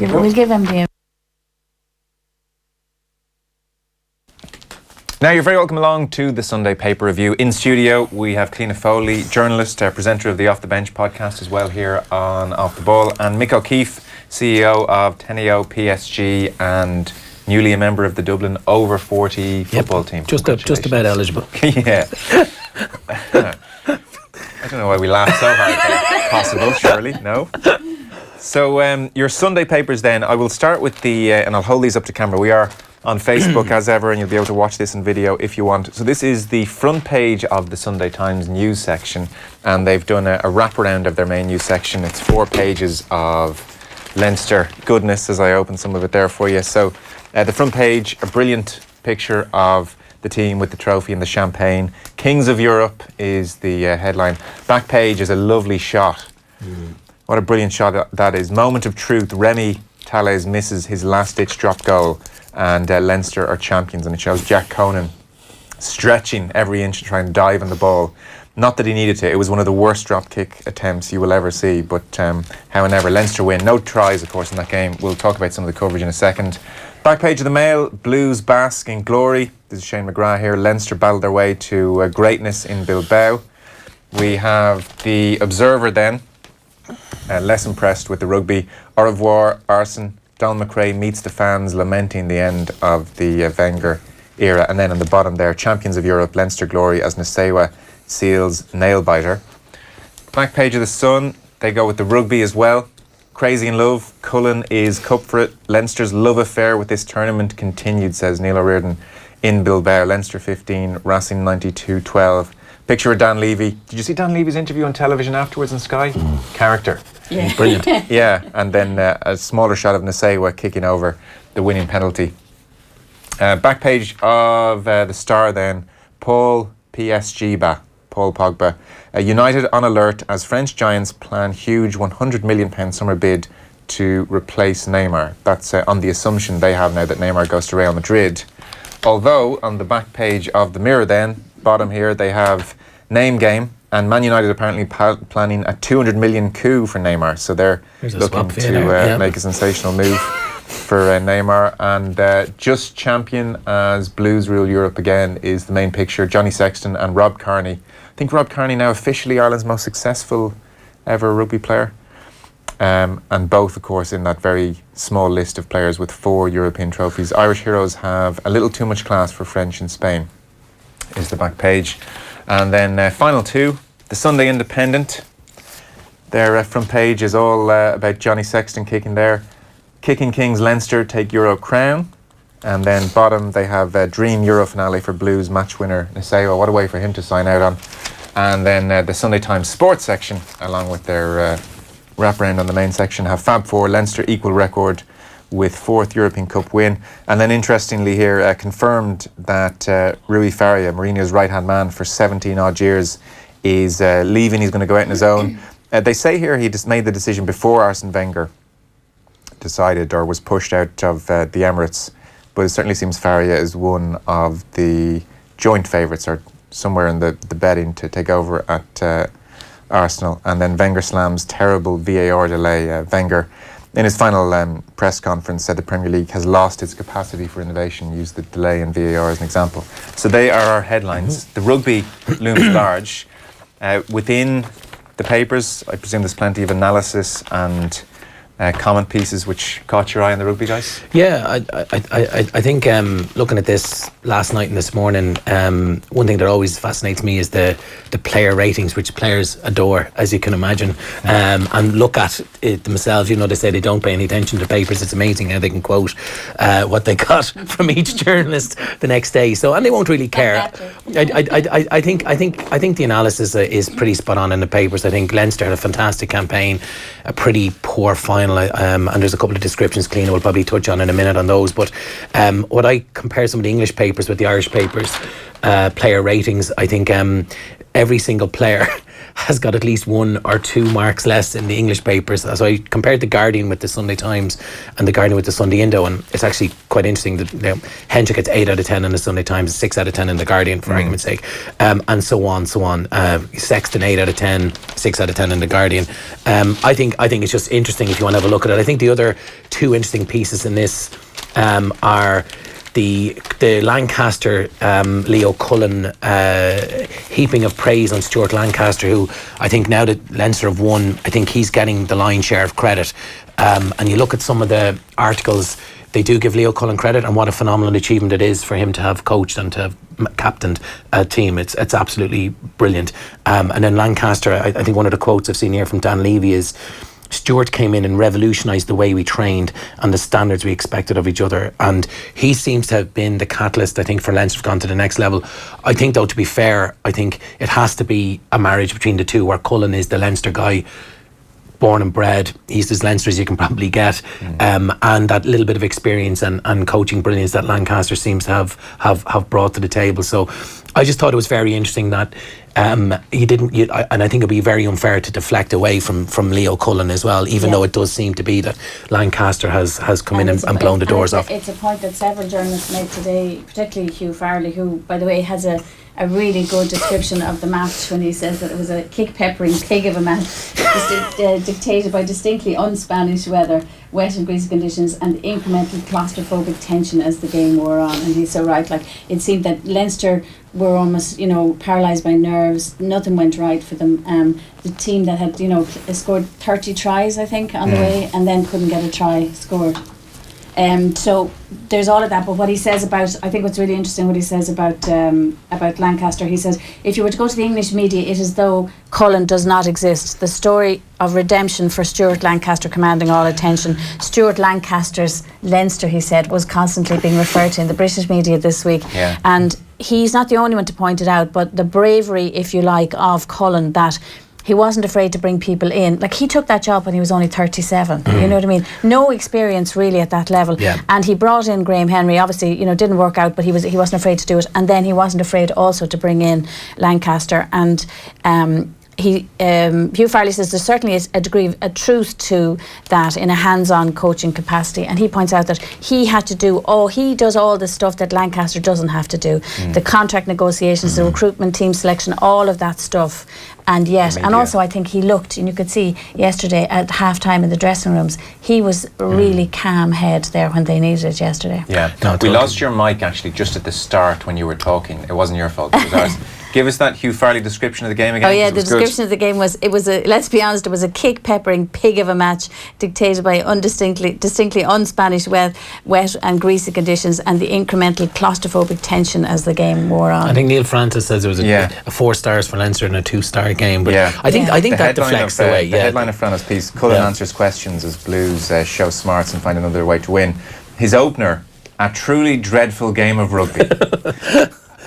We'll give him the... Now, you're very welcome along to the Sunday Paper Review. In studio, we have Cliona Foley, journalist, presenter of the Off the Bench podcast as well here on Off the Ball, and Mick O'Keefe, CEO of Teneo PSG and newly a member of the Dublin over 40 football team. Just about eligible. Yeah. I don't know why we laugh so hard. Possible, surely, no? So your Sunday papers then, I will start with the, and I'll hold these up to camera. We are on Facebook as ever, and you'll be able to watch this in video if you want. So this is the front page of the Sunday Times news section, and they've done a wraparound of their main news section. It's 4 pages of Leinster goodness as I open some of it there for you. So the front page, a brilliant picture of the team with the trophy and the champagne. Kings of Europe is the headline. Back page is a lovely shot. What a brilliant shot that is. Moment of truth. Remy Tallez misses his last-ditch drop goal, and Leinster are champions. And it shows Jack Conan stretching every inch to try and dive on the ball. Not that he needed to. It was one of the worst drop kick attempts you will ever see. But however, Leinster win. No tries, of course, in that game. We'll talk about some of the coverage in a second. Back page of the Mail. Blues bask in glory. This is Shane McGrath here. Leinster battled their way to greatness in Bilbao. We have the Observer then. Less impressed with the rugby. Au revoir, Arsenal. Donald McRae meets the fans, lamenting the end of the Wenger era. And then on the bottom there, Champions of Europe, Leinster glory as Nasewa seals nail-biter. Back page of the Sun, they go with the rugby as well. Crazy in love, Cullen is cup for it. Leinster's love affair with this tournament continued, says Neil O'Riordan in Bilbao. Leinster 15, Racing 92-12. Picture of Dan Levy. Did you see Dan Levy's interview on television afterwards on Sky? Character. Yeah. Brilliant. Yeah, and then a smaller shot of Nasewa kicking over the winning penalty. Back page of the Star then. Paul Pogba. United on alert as French giants plan huge £100 million summer bid to replace Neymar. That's on the assumption they have now that Neymar goes to Real Madrid. Although on the back page of the Mirror then, bottom here, they have name game, and Man United apparently planning a 200 million coup for Neymar. So they're looking to make a sensational move for Neymar. And just champion as Blues rule Europe again is the main picture. Johnny Sexton and Rob Kearney. I think Rob Kearney now officially Ireland's most successful ever rugby player. And both, of course, in that very small list of players with 4 European trophies. Irish heroes have a little too much class for French in Spain, is the back page. And then final 2, the Sunday Independent. Their front page is all about Johnny Sexton kicking there. Kicking Kings Leinster take Euro crown. And then bottom they have dream Euro finale for Blues match winner Nasewa. What a way for him to sign out on. And then the Sunday Times sports section, along with their wraparound on the main section, have Fab Four, Leinster equal record with 4th European Cup win. And then interestingly here, confirmed that Rui Faria, Mourinho's right-hand man for 17 odd years, is leaving. He's going to go out on his own. They say here he just made the decision before Arsene Wenger decided or was pushed out of the Emirates. But it certainly seems Faria is one of the joint favourites, or somewhere in the betting, to take over at Arsenal. And then Wenger slams terrible VAR delay. Wenger, in his final press conference, said the Premier League has lost its capacity for innovation, used the delay in VAR as an example. So they are our headlines. The rugby looms large. Within the papers, I presume there's plenty of analysis and comment pieces which caught your eye on the rugby, guys? Yeah, I think looking at this last night and this morning, one thing that always fascinates me is the player ratings, which players adore, as you can imagine, and look at it themselves. You know, they say they don't pay any attention to papers. It's amazing how they can quote what they got from each journalist the next day. So, and they won't really care. I think the analysis is pretty spot on in the papers. I think Leinster had a fantastic campaign, a pretty poor final. And there's a couple of descriptions Cliona will probably touch on in a minute on those, but what I compare some of the English papers with the Irish papers, player ratings, I think every single player has got at least 1 or 2 marks less in the English papers. So I compared the Guardian with the Sunday Times and the Guardian with the Sunday Indo, and it's actually quite interesting that Henchuk gets 8 out of 10 in the Sunday Times, 6 out of 10 in the Guardian, for argument's sake, and so on. Sexton 8 out of 10, 6 out of 10 in the Guardian. I think it's just interesting if you want to have a look at it. I think the other 2 interesting pieces in this are the Lancaster Leo Cullen heaping of praise on Stuart Lancaster, who I think now that Leinster have won, I think he's getting the lion's share of credit. And you look at some of the articles, they do give Leo Cullen credit, and what a phenomenal achievement it is for him to have coached and to have captained a team. It's absolutely brilliant. And then Lancaster, I think one of the quotes I've seen here from Dan Levy is, Stuart came in and revolutionised the way we trained and the standards we expected of each other, and he seems to have been the catalyst, I think, for Leinster to have gone to the next level. I think, though, to be fair, I think it has to be a marriage between the two, where Cullen is the Leinster guy, born and bred, he's as Leinster as you can probably get, and that little bit of experience and coaching brilliance that Lancaster seems to have brought to the table. So I just thought it was very interesting that and I think it'd be very unfair to deflect away from Leo Cullen as well, even though it does seem to be that Lancaster has come in and blown the doors off. It's a point that several journalists made today, particularly Hugh Farley, who, by the way, has a really good description of the match when he says that it was a kick-peppering pig of a match dictated by distinctly un-Spanish weather, wet and greasy conditions, and incremental claustrophobic tension as the game wore on. And he's so right. Like, it seemed that Leinster were almost, paralysed by nerves. Nothing went right for them. The team that had, scored 30 tries, I think, on the way, and then couldn't get a try scored. So there's all of that, but what he says about, I think what's really interesting, what he says about Lancaster, he says, if you were to go to the English media, it is though Cullen does not exist. The story of redemption for Stuart Lancaster commanding all attention. Stuart Lancaster's Leinster, he said, was constantly being referred to in the British media this week. Yeah. And he's not the only one to point it out, but the bravery, if you like, of Cullen, that he wasn't afraid to bring people in. Like, he took that job when he was only 37. You know what I mean? No experience really at that level. Yeah. And he brought in Graham Henry. Obviously, didn't work out, but he wasn't afraid to do it. And then he wasn't afraid also to bring in Lancaster. And Hugh Farley says there certainly is a degree of a truth to that in a hands-on coaching capacity, and he points out that he does all the stuff that Lancaster doesn't have to do, the contract negotiations, the recruitment, team selection, all of that stuff. And yet, and also I think he looked, and you could see yesterday at half-time in the dressing rooms, he was really calm head there when they needed it yesterday. Yeah, we lost your mic actually just at the start when you were talking. It wasn't your fault, it was ours. Give us that Hugh Farley description of the game again. Oh yeah, the description of the game was, let's be honest, it was a kick-peppering pig of a match dictated by distinctly un-Spanish wet and greasy conditions and the incremental claustrophobic tension as the game wore on. I think Neil Francis says it was a 4 stars for Leinster and a 2-star game, but I think that deflects the way. The headline of Francis' piece, Cullen answers questions as Blues show smarts and find another way to win. His opener, a truly dreadful game of rugby.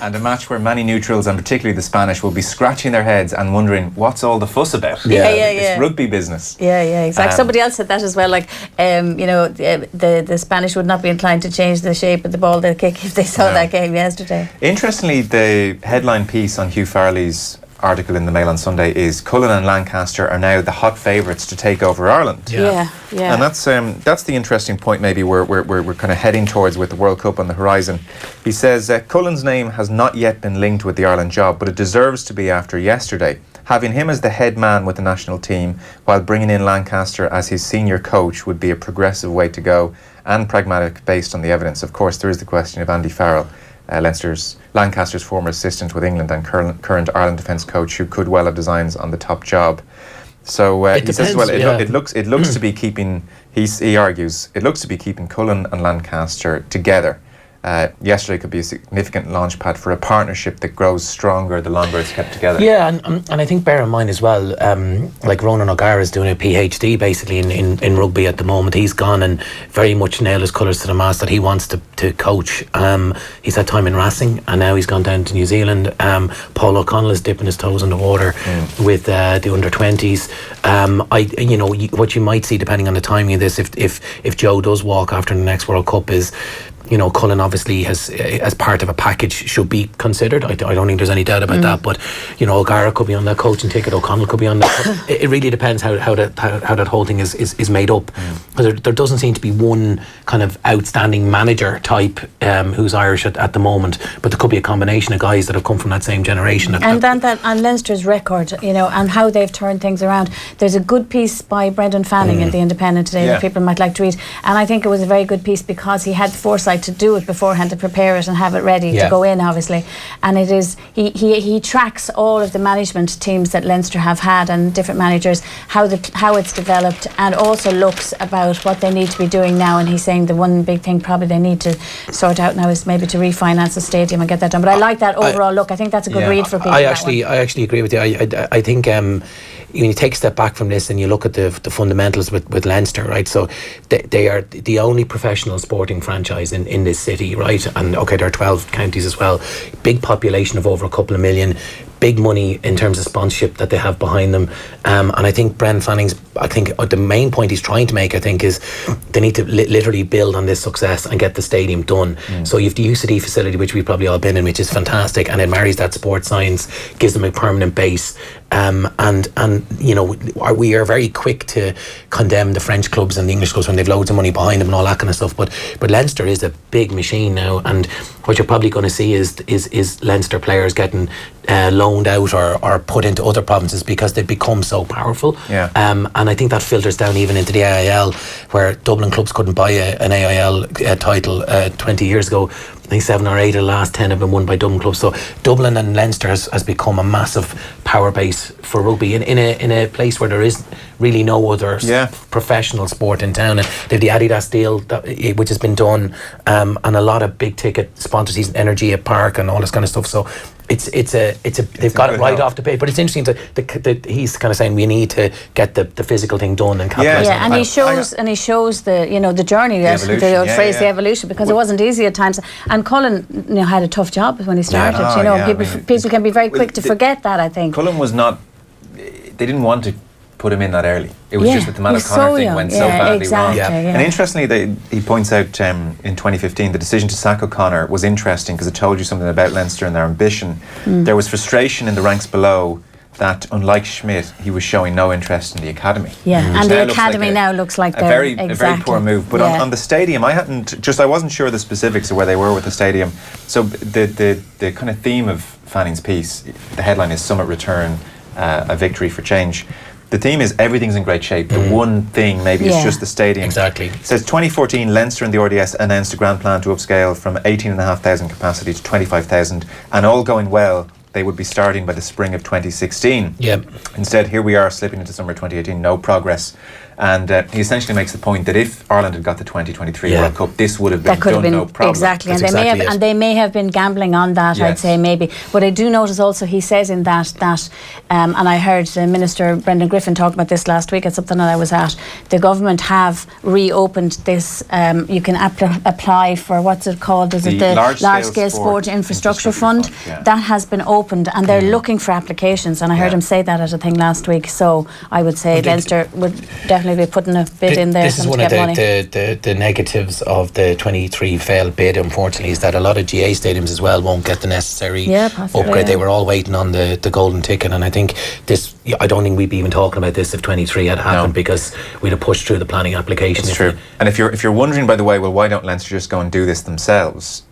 And a match where many neutrals, and particularly the Spanish, will be scratching their heads and wondering what's all the fuss about. It's rugby business. Yeah, exactly. Somebody else said that as well. Like, the Spanish would not be inclined to change the shape of the ball they'll kick if they saw that game yesterday. Interestingly, the headline piece on Hugh Farley's article in the Mail on Sunday is Cullen and Lancaster are now the hot favourites to take over Ireland. Yeah. And that's the interesting point maybe we're kind of heading towards with the World Cup on the horizon. He says Cullen's name has not yet been linked with the Ireland job, but it deserves to be after yesterday. Having him as the head man with the national team while bringing in Lancaster as his senior coach would be a progressive way to go and pragmatic based on the evidence. Of course, there is the question of Andy Farrell, Lancaster's former assistant with England and current Ireland defence coach, who could well have designs on the top job. So he says, well, it looks to be keeping. He argues it looks to be keeping Cullen and Lancaster together. Yesterday could be a significant launchpad for a partnership that grows stronger the longer it's kept together. Yeah, and I think bear in mind as well, like Ronan O'Gara is doing a PhD basically in rugby at the moment. He's gone and very much nailed his colours to the mast that he wants to coach. He's had time in Racing and now he's gone down to New Zealand. Paul O'Connell is dipping his toes in the water with the under-20s. What you might see depending on the timing of this, if Joe does walk after the next World Cup, is Cullen obviously has, as part of a package, should be considered. I don't think there's any doubt about that. But O'Gara could be on that coaching ticket. O'Connell could be on that. It really depends how that whole thing is made up. Because there doesn't seem to be one kind of outstanding manager type who's Irish at the moment. But there could be a combination of guys that have come from that same generation. And Leinster's record, and how they've turned things around. There's a good piece by Brendan Fanning in the Independent today that people might like to read. And I think it was a very good piece because he had foresight to do it beforehand, to prepare it and have it ready to go in, obviously. And it is he tracks all of the management teams that Leinster have had and different managers, how it's developed, and also looks about what they need to be doing now. And he's saying the one big thing probably they need to sort out now is maybe to refinance the stadium and get that done. But I like that overall look. I think that's a good read for people. I actually agree with you. I think when you take a step back from this and you look at the fundamentals with Leinster, right? So they are the only professional sporting franchise in this city, right? And okay, there are 12 counties as well. Big population of over a couple of million. Big money in terms of sponsorship that they have behind them, and I think Brendan Fanning's. I think the main point he's trying to make, I think, is they need to literally build on this success and get the stadium done. So you have the UCD facility, which we've probably all been in, which is fantastic, and it marries that sports science, gives them a permanent base. And we are very quick to condemn the French clubs and the English clubs when they've loads of money behind them and all that kind of stuff. But Leinster is a big machine now, and what you're probably going to see is Leinster players getting loaned out or put into other provinces because they've become so powerful. And I think that filters down even into the AIL, where Dublin clubs couldn't buy an AIL title 20 years ago. I think 7 or 8 of the last 10 have been won by Dublin clubs. So Dublin and Leinster has become a massive power base for rugby in a place where there is really no other professional sport in town. And they have the Adidas deal which has been done, and a lot of big ticket sponsors, Energy at Park and all this kind of stuff. So they've got it right off the page. But it's interesting that he's kind of saying we need to get the physical thing done and capitalize on and he shows the the journey, the evolution, because it wasn't easy at times. And Cullen had a tough job when he started. People can be very quick to forget that, I think. Cullen was not. They didn't want to put him in that early. It was just that the Matt O'Connor thing went so badly wrong. And interestingly, he points out in 2015 the decision to sack O'Connor was interesting because it told you something about Leinster and their ambition. There was frustration in the ranks below that, unlike Schmidt, he was showing no interest in the academy. And the academy now looks like a very poor move. But on the stadium, I wasn't sure the specifics of where they were with the stadium. So the kind of theme of Fanning's piece, the headline is Summit Return, a victory for change. The theme is everything's in great shape. The one thing maybe is just the stadium. Exactly. It says 2014 Leinster and the RDS announced a grand plan to upscale from 18,500 capacity to 25,000, and all going well, they would be starting by the spring of 2016. Instead, here we are slipping into summer 2018, no progress. And he essentially makes the point that if Ireland had got the 2023 World Cup, this would have been done no problem. Exactly, and they may have been gambling on that. I'd say maybe. But I do notice also he says in that and I heard the Minister Brendan Griffin talk about this last week at something that I was at. The government have reopened this. You can apply for what's it called? Is it the Large Scale Sport Infrastructure Fund? That has been opened, and they're looking for applications. And I heard him say that at a thing last week. So I would say Leinster would definitely be putting a bid in there. This is one of the negatives of the 23 failed bid, unfortunately, is that a lot of GA stadiums as well won't get the necessary upgrade. They were all waiting on the golden ticket, and I think I don't think we'd be even talking about this if 23 had happened, because we'd have pushed through the planning application. It's true. And if you're wondering, by the way, well, why don't Leinster just go and do this themselves?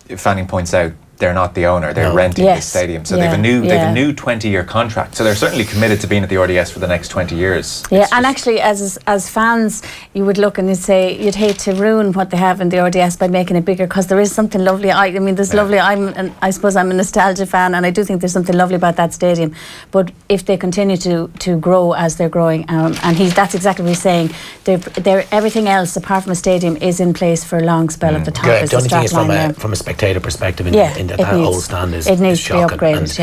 Fanning points out they're not the owner, they're renting the stadium. So they've a new 20-year contract. So they're certainly committed to being at the RDS for the next 20 years. And actually as fans, you would look and you'd say you'd hate to ruin what they have in the RDS by making it bigger, because there is something lovely. I mean, there's lovely. I suppose I'm a nostalgia fan, and I do think there's something lovely about that stadium. But if they continue to grow as they're growing, and that's exactly what he's saying. They're everything else apart from a stadium is in place for a long spell at the top. The only thing is from a spectator perspective in that old stand is it needs to be shocking. upgraded.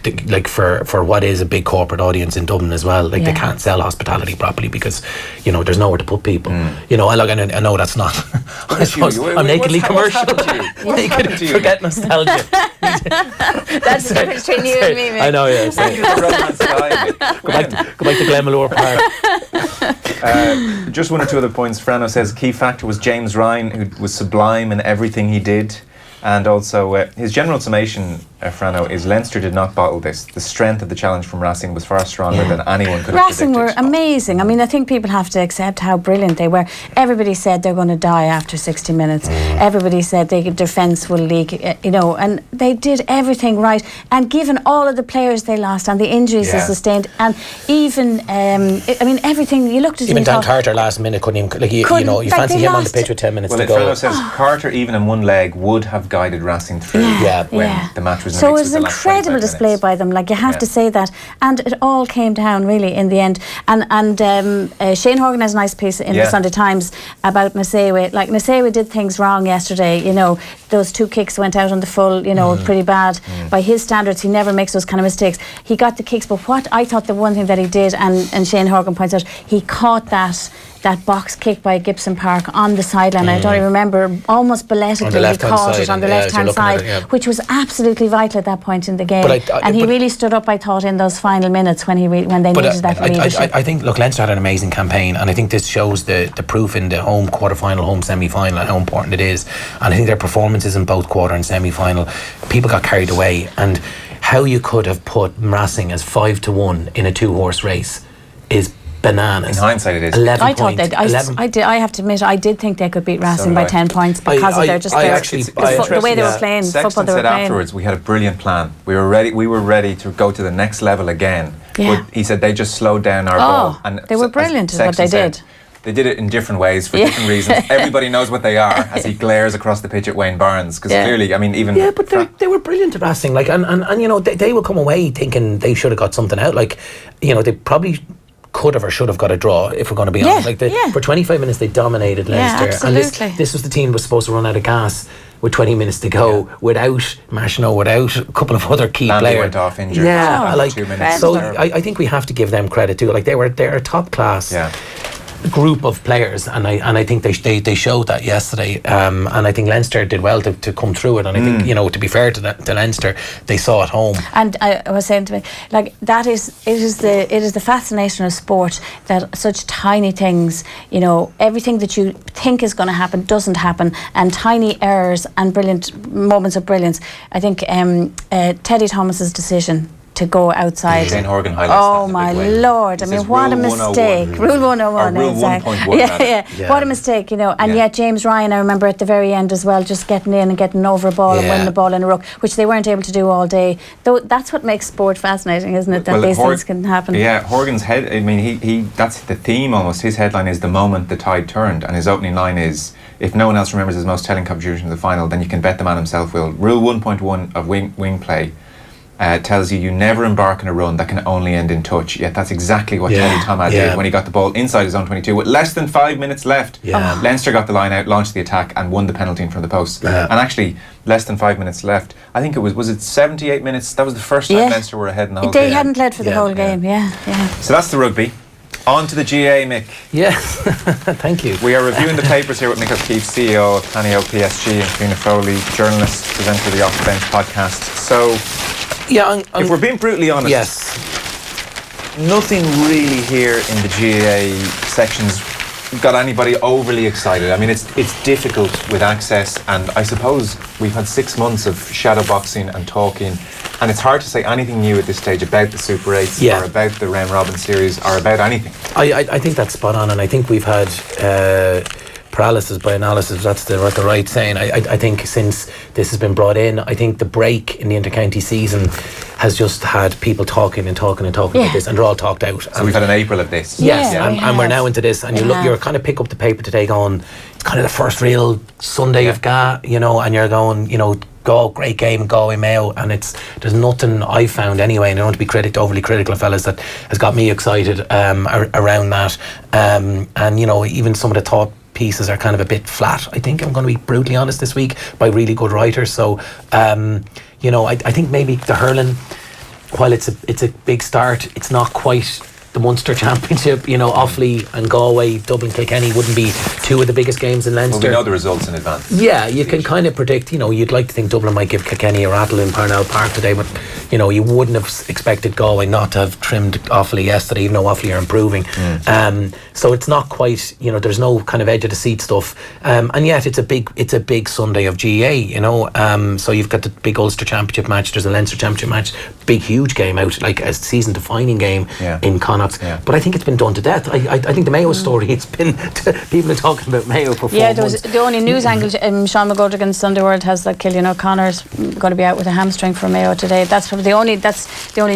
And like for what is a big corporate audience in Dublin as well, like they can't sell hospitality properly because there's nowhere to put people. I know that's not. I suppose I'm nakedly commercial. Forget nostalgia. That's the difference between you and me, mate. I know, yeah. Go back to Glenmalure Park. Just one or two other points. Frano says key factor was James Ryan, who was sublime in everything he did. And also, his general summation, Frano, is Leinster did not bottle this. The strength of the challenge from Racing was far stronger than anyone could have predicted. Racing were amazing. I mean, I think people have to accept how brilliant they were. Everybody said they're going to die after 60 minutes. Everybody said their defence will leak, and they did everything right. And given all of the players they lost and the injuries they sustained, and even, everything, you looked at even him. Dan Carter last minute couldn't even, you fancy him on the pitch with 10 minutes to go. Well, Frano says Carter, even in one leg, would have guided Racing through when the match was in the mix. So it was an incredible display by them. Like, you have to say that, and it all came down really in the end. And Shane Horgan has a nice piece in the Sunday Times about Nasewe. Like, Nasewe did things wrong yesterday. Those 2 kicks went out on the full. Pretty bad by his standards. He never makes those kind of mistakes. He got the kicks, but what I thought the one thing that he did, and Shane Horgan points out, he caught that box kick by Gibson Park on the sideline. I don't even remember, almost balletically he caught it on the left-hand side, which was absolutely vital at that point in the game. And he really stood up, I thought, in those final minutes when they needed that leadership. I think, look, Leinster had an amazing campaign, and I think this shows the proof in the home quarter-final, home semi-final, and how important it is. And I think their performances in both quarter and semi-final, people got carried away. And how you could have put Racing as 5-1 in a 2-horse race is bananas. In hindsight, it is. I have to admit, I did think they could beat Racing by 10 points because of the way they were playing. Sexton said afterwards, we had a brilliant plan. We were ready to go to the next level again. Yeah. But he said they just slowed down our ball. And they were brilliant at what they did. They did it in different ways for different reasons. Everybody knows what they are as he glares across the pitch at Wayne Barnes, because clearly, even but they were brilliant at Racing. Like, and they will come away thinking they should have got something out. Like, they probably could have or should have got a draw, if we're going to be honest. Like, for 25 minutes they dominated Leinster, and this was the team that was supposed to run out of gas with 20 minutes to go, without Machino, without a couple of other key players. Went off injured. 2 minutes. So I think we have to give them credit too. Like, they're a top class group of players, and I think they showed that yesterday. And I think Leinster did well to come through it. And I think, to be fair to Leinster, they saw it home. And I was saying to me, like, it is the fascination of sport that such tiny things, everything that you think is going to happen doesn't happen, and tiny errors and brilliant moments of brilliance. I think Teddy Thomas's decision to go outside. Shane Horgan highlights that. Oh my Lord! I mean, what a mistake! Rule 101. Rule 1.1. What a mistake, And yet James Ryan, I remember at the very end as well, just getting in and getting over a ball and winning the ball in a ruck, which they weren't able to do all day. Though that's what makes sport fascinating, isn't it? That these things can happen. Yeah, Horgan's head. I mean, he that's the theme almost. His headline is "The Moment the Tide Turned," and his opening line is, "If no one else remembers his most telling contribution to the final, then you can bet the man himself will." Rule 1.1 of wing play tells you never embark on a run that can only end in touch. Yet that's exactly what Teddy Thomas did when he got the ball inside his own 22 with less than 5 minutes left. Leinster got the line out, launched the attack, and won the penalty in front of the post. And actually, less than 5 minutes left. I think it was it 78 minutes? That was the first time Leinster were ahead in the whole game. They hadn't led for the whole game. So that's the rugby. On to the GA, Mick. Yes, thank you. We are reviewing the papers here with Mick O'Keefe, CEO of Tanio PSG, and Cliona Foley, journalist, presenter of the Off the Bench podcast. So, if we're being brutally honest, nothing really here in the GA sections got anybody overly excited. I mean, it's difficult with access, and I suppose we've had 6 months of shadowboxing and talking, and it's hard to say anything new at this stage about the Super 8s or about the Round Robin series or about anything. I think that's spot on, and I think we've had paralysis by analysis. That's the right saying. I think since this has been brought in, I think the break in the inter-county season has just had people talking about this, and they're all talked out. So we've had an April of this. Yes, and we're now into this, and you're kind of pick up the paper today going, it's kind of the first real Sunday of GA, and you're going, go, great game, Galway Mayo, and there's nothing I've found anyway, and I don't want to be overly critical of fellas, that has got me excited around that, and even some of the pieces are kind of a bit flat. I think I'm going to be brutally honest this week, by really good writers. So, you know, I think maybe the hurling, while it's a big start, it's not quite the Munster Championship. You know, Offaly and Galway, Dublin, Kilkenny wouldn't be two of the biggest games in Leinster. Well, we know the results in advance. Yeah, you can kind of predict. You know, you'd like to think Dublin might give Kilkenny a rattle in Parnell Park today, but you know, you wouldn't have expected Galway not to have trimmed Offaly yesterday, even though Offaly are improving. So it's not quite, you know, there's no kind of edge of the seat stuff, and yet it's a big Sunday of GA. You know, so you've got the big Ulster Championship match, there's a Leinster Championship match, big huge game out, like a season defining game in Connacht. Yeah. But I think it's been done to death. I think the Mayo story, it's been people are talking about Mayo for 4 months. There was the only news angle. Sean McGoldrigan's Sunday World has that Killian O'Connor's going to be out with a hamstring for Mayo today. That's probably the only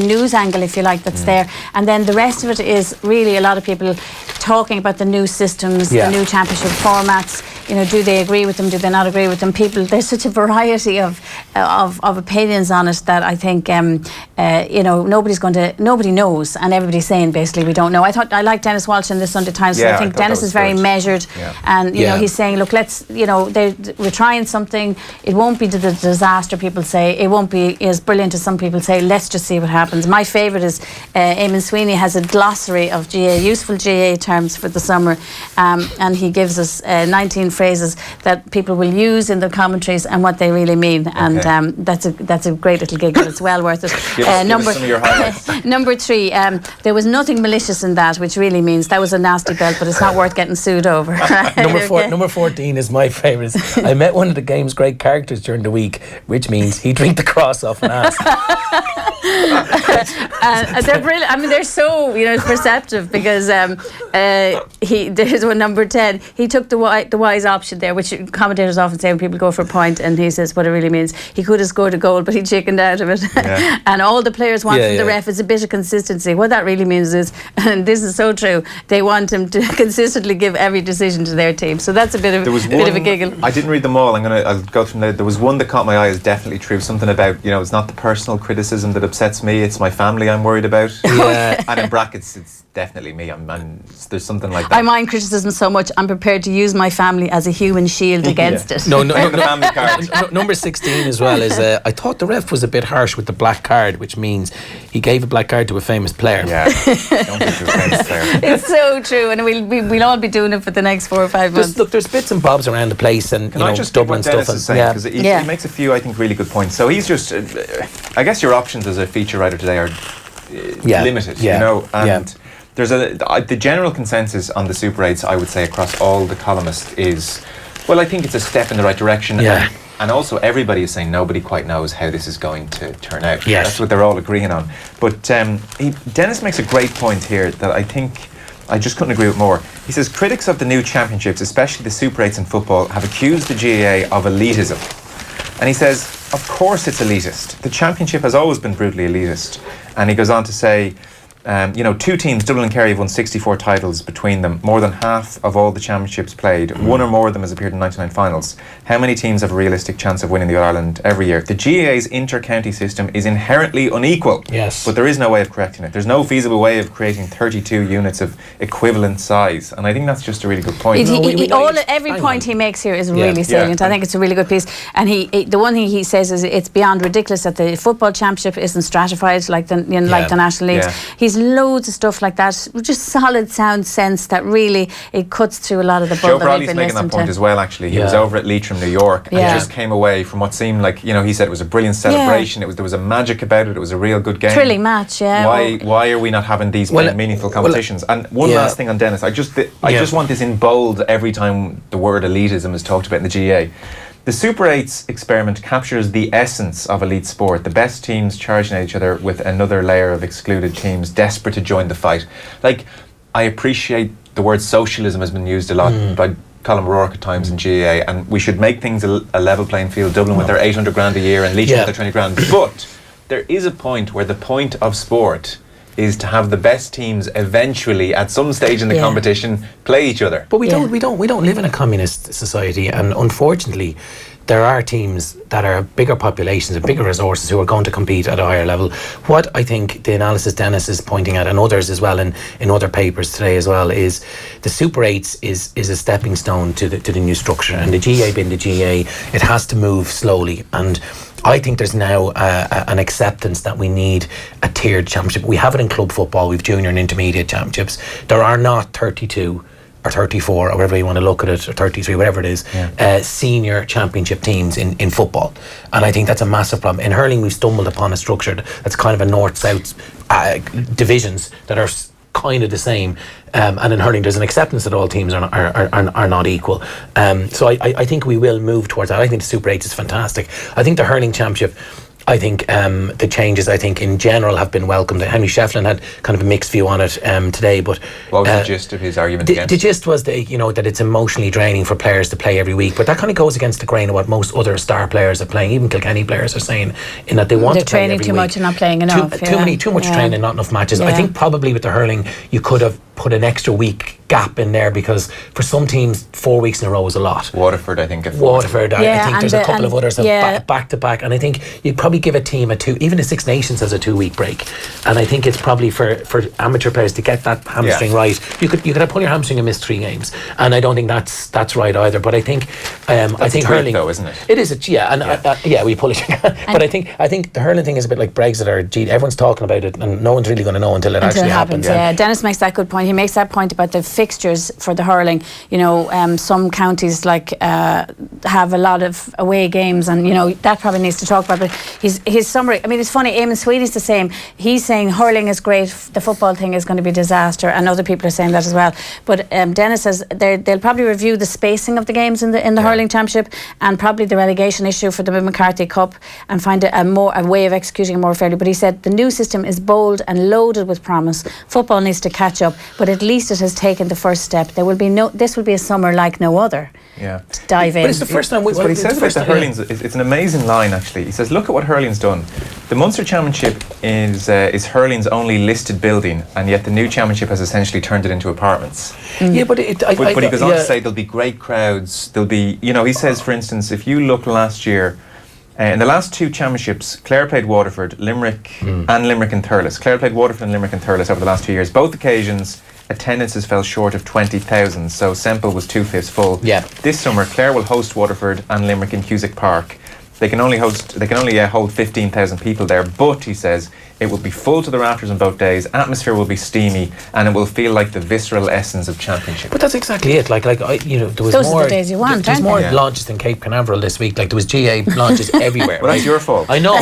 news angle, if you like, that's there. And then the rest of it is really a lot of people talking about the new systems, the new championship formats. You know, do they agree with them? Do they not agree with them? There's such a variety of opinions on it that I think you know, nobody knows, and everybody's saying basically we don't know. I like Dennis Walsh in the Sunday Times. So I think Dennis is very measured, and you know, he's saying, look, let's, you know, we're trying something. It won't be the disaster people say. It won't be as brilliant as some people say. Let's just see what happens. My favourite is Eamon Sweeney has a glossary of useful GA terms for the summer, and he gives us 19 phrases that people will use in the commentaries and what they really mean. And that's a great little gig, but it's well worth it. Give us some of your highlights. Number 3, there was nothing malicious in that, which really means that was a nasty belt, but it's not worth getting sued over. Number 14 is my favourite. I met one of the game's great characters during the week, which means he drink the cross off an ass. They're brilliant. I mean, they're so, you know, perceptive, because there's one, number 10. He took the wise option there, which commentators often say when people go for a point, and he says what it really means. He could have scored a goal, but he chickened out of it. And all the players want from the ref is a bit of consistency. What that really means is, and this is so true, they want him to consistently give every decision to their team. So that's a bit of a giggle. I didn't read them all. I'll go from there. There was one that caught my eye as definitely true. Something about, you know, it's not the personal criticism that upsets me, it's my family I'm worried about. And in brackets, it's definitely me. There's something like that. I mind criticism so much, I'm prepared to use my family as a human shield against it. No, family card. Number 16 as well is, I thought the ref was a bit harsh with the black card, which means he gave a black card to a famous player. Yeah, don't give to a famous player. It's so true, and we'll all be doing it for the next 4 or 5 months. Look, there's bits and bobs around the place, and Can I just Dublin stuff. Dennis is saying, because he makes a few, I think, really good points. So he's just, I guess your options as a feature writer today are limited, you know, and there's the general consensus on the Super 8s, I would say, across all the columnists is, well, I think it's a step in the right direction. And also everybody is saying nobody quite knows how this is going to turn out. That's what they're all agreeing on. But Dennis makes a great point here that I think I just couldn't agree with more. He says critics of the new championships, especially the Super 8s in football, have accused the GAA of elitism. And he says, of course it's elitist. The championship has always been brutally elitist. And he goes on to say, you know, 2 teams, Dublin and Kerry, have won 64 titles between them. More than half of all the championships played. One or more of them has appeared in 99 finals. How many teams have a realistic chance of winning the All-Ireland every year? The GAA's inter-county system is inherently unequal. But there is no way of correcting it. There's no feasible way of creating 32 units of equivalent size. And I think that's just a really good point. Every point he makes here is really salient. I think it's a really good piece. And the one thing he says is it's beyond ridiculous that the football championship isn't stratified like the national leagues. He's loads of stuff like that, just solid sound sense that really it cuts through a lot of the bull Joe Brawley's making that point as well, actually. He was over at Leitrim, New York, and he just came away from what seemed like, you know, he said it was a brilliant celebration. There was a magic about it. It was a real good game. Thrilling match, Why are we not having these meaningful competitions? And one last thing on Dennis, I just want this in bold every time the word elitism is talked about in the GA. The Super 8's experiment captures the essence of elite sport, the best teams charging at each other with another layer of excluded teams desperate to join the fight. Like, I appreciate the word socialism has been used a lot by Colin O'Rourke at times in GAA, and we should make things a level playing field. Dublin with their 800 grand a year and Leitrim with their 20 grand. But there is a point where the point of sport is to have the best teams eventually at some stage in the competition play each other. But we don't live in a communist society, and unfortunately there are teams that are bigger populations and bigger resources who are going to compete at a higher level. What I think the analysis Dennis is pointing at, and others as well in other papers today as well, is the Super 8s is a stepping stone to the new structure, and the GA being the GA, it has to move slowly. And I think there's now an acceptance that we need a tiered championship. We have it in club football, we've junior and intermediate championships. There are not 32 or 34 or whatever you want to look at it, or 33, whatever it is, senior championship teams in football. And I think that's a massive problem. In hurling, we've stumbled upon a structure that's kind of a north-south divisions that are kind of the same. And in hurling, there's an acceptance that all teams are not equal. So I think we will move towards that. I think the Super 8 is fantastic. I think the hurling championship, I think the changes, I think in general, have been welcomed. Henry Shefflin had kind of a mixed view on it today, but what was the gist of his argument against? The gist was that it's emotionally draining for players to play every week, but that kind of goes against the grain of what most other star players are playing. Even Kilkenny players are saying, in that they want to play every week. They're training too much and not playing enough. Too much training, not enough matches. Yeah. I think probably with the hurling, you could have put an extra week gap in there, because for some teams 4 weeks in a row is a lot. Waterford, I think. I think there's a couple of others back to back, and I think you'd probably give a team even the Six Nations has a 2 week break, and I think it's probably for amateur players to get that hamstring right. You could have pulled your hamstring and missed 3 games, and I don't think that's right either. But I think I think hurling, though, isn't it? It is we pull it. But I think the hurling thing is a bit like Brexit, or everyone's talking about it, and no one's really going to know until it actually happens. Yeah, Dennis makes that good point. He makes that point about the fixtures for the hurling. Some counties have a lot of away games, and that probably needs to talk about. But his summary, I mean, it's funny. Eamon Sweety's the same. He's saying hurling is great, the football thing is going to be a disaster, and other people are saying that as well. But Dennis says they'll probably review the spacing of the games in the hurling championship, and probably the relegation issue for the McCarthy Cup, and find a way of executing it more fairly. But he said the new system is bold and loaded with promise. Football needs to catch up, but at least it has taken the first step. This will be a summer like no other. Yeah, to dive in. But it's the first time. What he says about the hurling's, it's an amazing line actually. He says, "Look at what hurling's done. The Munster Championship is hurling's only listed building, and yet the new championship has essentially turned it into apartments." Yeah, but he goes on to say there'll be great crowds. There'll be, he says, for instance, if you look last year. In the last 2 championships, Clare played Waterford, Limerick, and Limerick and Thurles. Clare played Waterford and Limerick and Thurles over the last 2 years. Both occasions, attendances fell short of 20,000, so Semple was 2/5 full. Yeah. This summer, Clare will host Waterford and Limerick in Cusack Park. They can only hold 15,000 people there, but he says it will be full to the rafters on both days. Atmosphere will be steamy, and it will feel like the visceral essence of championship. But that's exactly it. There was those more. Are the days you want, There's more Yeah. launches than Cape Canaveral this week. There was GA launches everywhere. Well, that's your fault. I know.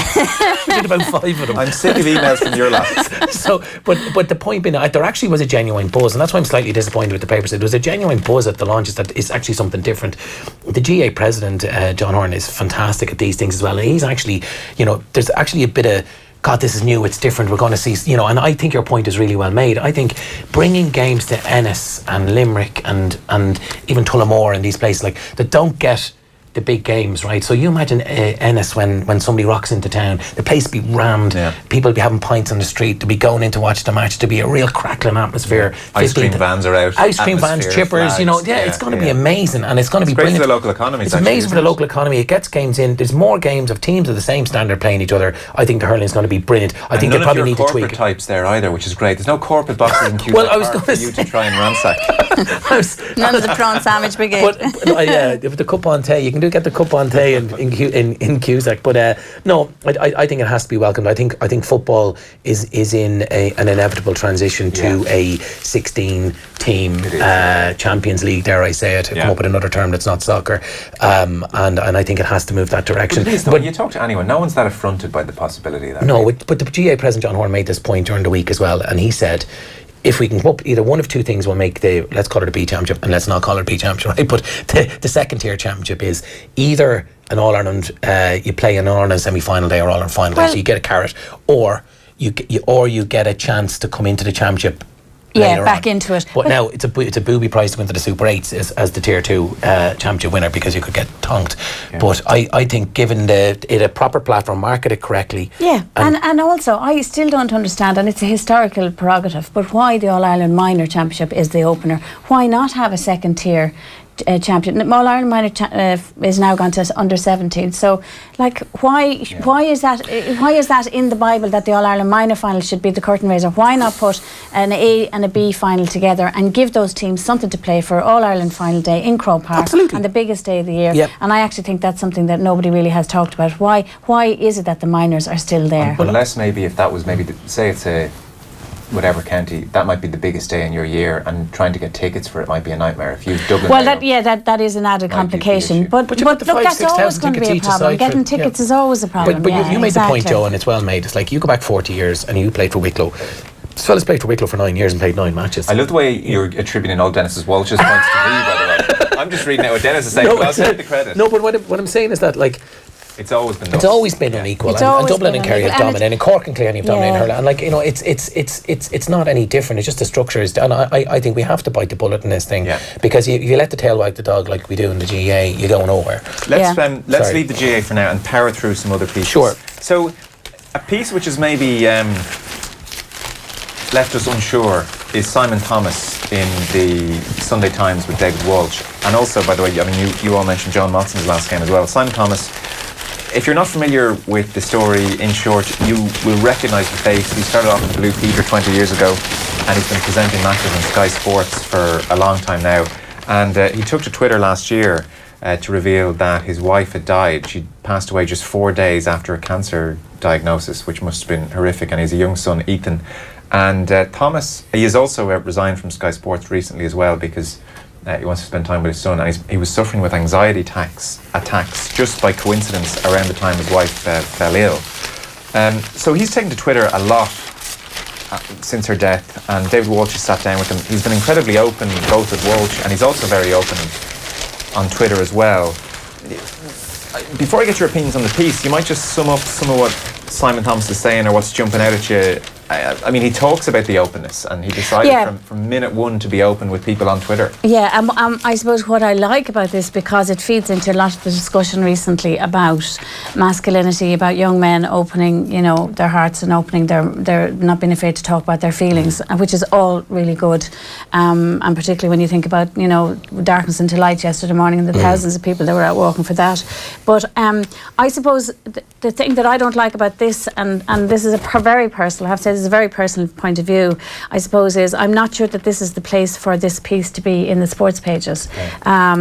We did about 5 of them. I'm sick of emails from your lot. So, but the point being, there actually was a genuine buzz, and that's why I'm slightly disappointed with the papers. There was a genuine buzz at the launches that is actually something different. The GA president, John Horn, is fantastic at these things as well, and he's actually, there's actually a bit of, God, this is new, it's different, we're going to see, and I think your point is really well made. I think bringing games to Ennis and Limerick and even Tullamore and these places that don't get the big games, right? So you imagine Ennis when somebody rocks into town, the place will be rammed, people will be having pints on the street, they'll be going in to watch the match, there'll be a real crackling atmosphere. Ice cream vans are out. Ice cream vans, chippers, flags, it's going to be amazing, and it's going to be brilliant. Great for the local economy. It's amazing for the local economy. It gets games in. There's more games of teams of the same standard playing each other. I think the hurling is going to be brilliant. I think they probably need to tweak. None of your corporate types there either, which is great. There's no corporate boxes in Cusack Park for you to try and ransack. None of the prawn sandwich brigade. But the cup on tay, you can get the cup on tay in Cusack. But no, I think it has to be welcomed. I think football is in an inevitable transition to a 16-team Champions League. Dare I say it? Come up with another term that's not soccer. And I think it has to move that direction. But when you talk to anyone, no one's that affronted by the possibility of that. No, but the GA president John Horn made this point during the week as well, and he said, if we can come up, either one of two things will make let's call it a B championship, and let's not call it a B championship, right? But the second tier championship is either an All-Ireland, you play an All-Ireland semi-final day or All-Ireland final day, so you get a carrot, or you get a chance to come into the championship back into it. But now it's a booby price to go into the Super 8s as the Tier 2 championship winner, because you could get tonked. But I think given it a proper platform, market it correctly. Yeah, and also I still don't understand, and it's a historical prerogative, but why the All-Ireland Minor Championship is the opener? Why not have a second tier champion. All Ireland minor is now gone to under 17. So, like, why is that? Why is that in the Bible that the All Ireland minor final should be the curtain raiser? Why not put an A and a B final together and give those teams something to play for All Ireland final day in Croke Park? Absolutely. And the biggest day of the year. Yep. And I actually think that's something that nobody really has talked about. Why is it that the minors are still there? Unless maybe if that was say it's a whatever county, that might be the biggest day in your year, and trying to get tickets for it might be a nightmare. If you've Dublin, well, that is an added complication. But look, that's always going to be a problem. Getting tickets is always a problem. But you made the point, Joe, and it's well made. It's like you go back 40 years and you played for Wicklow. This fella's played for Wicklow for 9 years and played 9 matches. I love the way you're attributing all Dennis's Walsh's points to me, by the way. I'm just reading out what Dennis is saying, but I'll take the credit. No, but what I'm saying is that, like, it's always been unequal, It's and always Dublin been and Kerry have unequal. dominated, and Cork and Cliona have dominated hurling, and like, you know, it's not any different. It's just the structure is, and I think we have to bite the bullet in this thing, because if you let the tail wag the dog like we do in the GA, you go nowhere. Let's leave the GA for now and power through some other pieces. Sure. So, a piece which has maybe left us unsure is Simon Thomas in the Sunday Times with David Walsh, and also, by the way, I mean, you all mentioned John Motson's last game as well. Simon Thomas, if you're not familiar with the story, in short, you will recognise the face. He started off with Blue Peter 20 years ago, and he's been presenting matches on Sky Sports for a long time now. And he took to Twitter last year to reveal that his wife had died. She passed away just 4 days after a cancer diagnosis, which must have been horrific, and he's a young son, Ethan. And Thomas, he has also resigned from Sky Sports recently as well, because he wants to spend time with his son, and he was suffering with anxiety attacks just by coincidence around the time his wife fell ill. So he's taken to Twitter a lot since her death, and David Walsh has sat down with him. He's been incredibly open, both with Walsh, and he's also very open on Twitter as well. Before I get your opinions on the piece, you might just sum up some of what Simon Thomas is saying, or what's jumping out at you. I mean, he talks about the openness, and he decided from minute one to be open with people on Twitter. Yeah, I suppose what I like about this, because it feeds into a lot of the discussion recently about masculinity, about young men opening, you know, their hearts and opening their not being afraid to talk about their feelings, which is all really good. And particularly when you think about, you know, darkness into light yesterday morning and the thousands of people that were out walking for that. But I suppose the thing that I don't like about this, and this is a very personal, I have to say, this is a very personal point of view, I suppose, is I'm not sure that this is the place for this piece to be in the sports pages.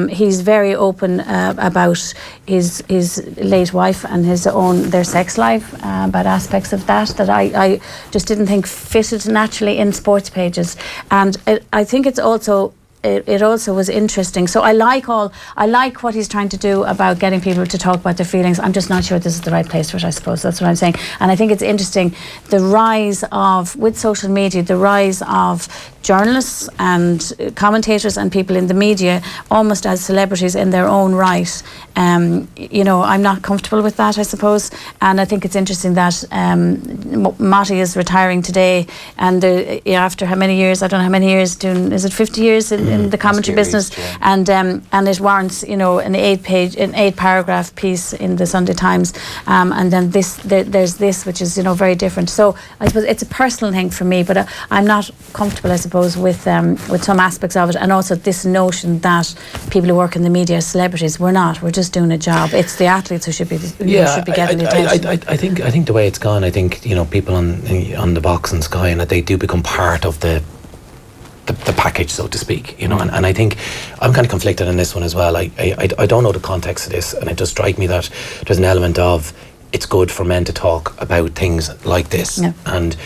He's very open about his late wife and their sex life, about aspects of that I just didn't think fitted naturally in sports pages. And I think it's also it also was interesting. So I like what he's trying to do about getting people to talk about their feelings. I'm just not sure this is the right place for it, I suppose. That's what I'm saying. And I think it's interesting, the rise of, with social media, the rise of journalists and commentators and people in the media almost as celebrities in their own right. You know, I'm not comfortable with that, I suppose. And I think it's interesting that Motti is retiring today, and after how many years, I don't know how many years doing, is it 50 years in the commentary business? And it warrants, you know, an 8-paragraph piece in the Sunday Times, and then there's this, which is, you know, very different. So I suppose it's a personal thing for me, but I'm not comfortable, I suppose, with some aspects of it, and also this notion that people who work in the media are celebrities. We're not. We're just doing a job. It's the athletes who should be getting the attention. I think the way it's gone, I think, you know, people on the box and Sky, and that they do become part of the package, so to speak, you know, and I think I'm kind of conflicted on this one as well. I don't know the context of this, and it does strike me that there's an element of it's good for men to talk about things like this, and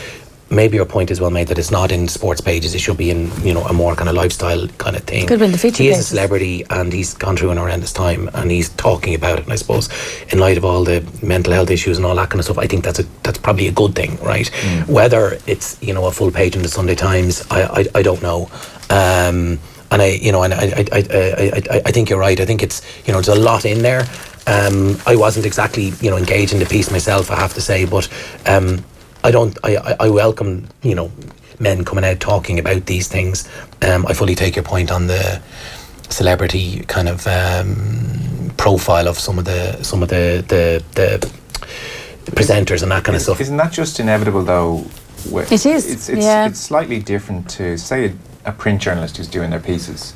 maybe your point is well made that it's not in sports pages, it should be in, you know, a more kind of lifestyle kind of thing. Could be in the feature He pages. is a celebrity, and he's gone through an horrendous time, and he's talking about it, and I suppose in light of all the mental health issues and all that kind of stuff, I think that's probably a good thing, right? Whether it's, you know, a full page in the Sunday Times, I don't know. And I think you're right. I think it's, you know, there's a lot in there. I wasn't exactly, you know, engaged in the piece myself, I have to say, but I welcome, you know, men coming out talking about these things. I fully take your point on the celebrity kind of profile of some of the presenters and that kind of stuff. Isn't that just inevitable, though? It is. It's slightly different to, say, a print journalist who's doing their pieces.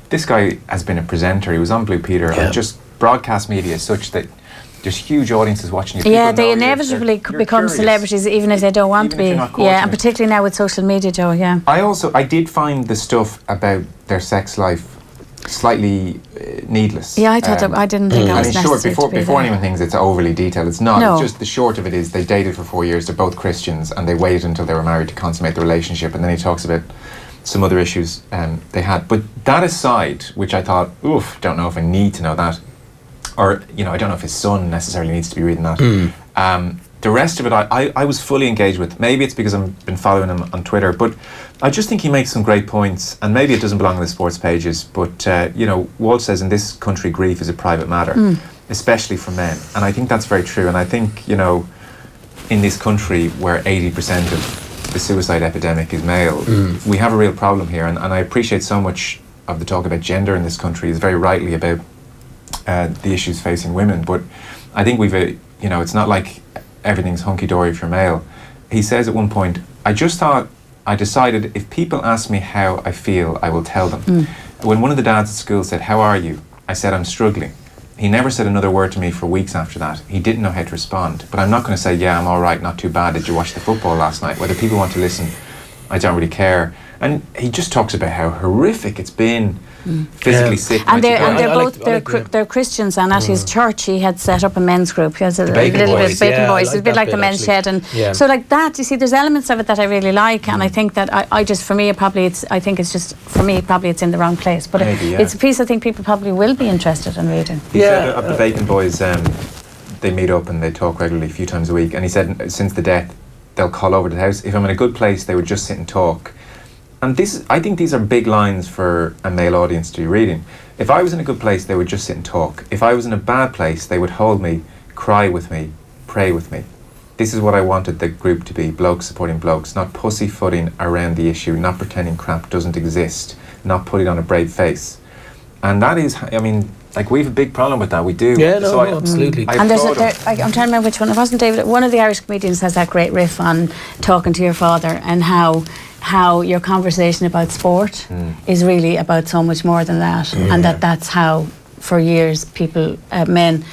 this guy has been a presenter. He was on Blue Peter, and just broadcast media is such that there's huge audiences watching you. Yeah, People they know inevitably you're become curious, celebrities, even if they don't want to even if be. you're not Yeah, and courting it. particularly now with social media, Joe. Yeah. I did find the stuff about their sex life slightly needless. Yeah, I thought I didn't think that I was mean, sure, necessary to be before there. anyone thinks it's overly detailed, it's not. No. It's just the short of it is they dated for 4 years, they're both Christians, and they waited until they were married to consummate the relationship, and then he talks about some other issues they had. But that aside, which I thought, don't know if I need to know that, or, I don't know if his son necessarily needs to be reading that. The rest of it, I was fully engaged with. Maybe it's because I've been following him on Twitter, but I just think he makes some great points, and maybe it doesn't belong on the sports pages, but, Walt says in this country, grief is a private matter, especially for men. And I think that's very true. And I think, in this country where 80% of the suicide epidemic is male, we have a real problem here. And I appreciate so much of the talk about gender in this country is very rightly about the issues facing women. But I think it's not like everything's hunky-dory if you're male. He says at one point, I decided if people ask me how I feel, I will tell them. When one of the dads at school said, how are you? I said, I'm struggling. He never said another word to me for weeks after that. He didn't know how to respond. But I'm not going to say, yeah, I'm all right, not too bad. Did you watch the football last night? Whether people want to listen, I don't really care. And he just talks about how horrific it's been, physically sick. And they're both they're Christians, and at his church he had set up a men's group. He has a Bacon little Boys, bit Bacon yeah, Boys. I It's a like bit that like the bit, men's actually. shed, Yeah. so like that. You see, there's elements of it that I really like, and I think that I just for me probably it's in the wrong place. But Maybe, yeah. it's a piece I think people probably will be interested in reading. He said of the Bacon Boys, they meet up and they talk regularly a few times a week. And he said since the death, they'll call over to the house. If I'm in a good place, they would just sit and talk. And I think these are big lines for a male audience to be reading. If I was in a good place, they would just sit and talk. If I was in a bad place, they would hold me, cry with me, pray with me. This is what I wanted the group to be, blokes supporting blokes, not pussyfooting around the issue, not pretending crap doesn't exist, not putting on a brave face. And that is, we have a big problem with that. We do. Yeah, no, absolutely. And I'm trying to remember which one. It wasn't David. One of the Irish comedians has that great riff on talking to your father and how your conversation about sport is really about so much more than that, and that's how for years people, men,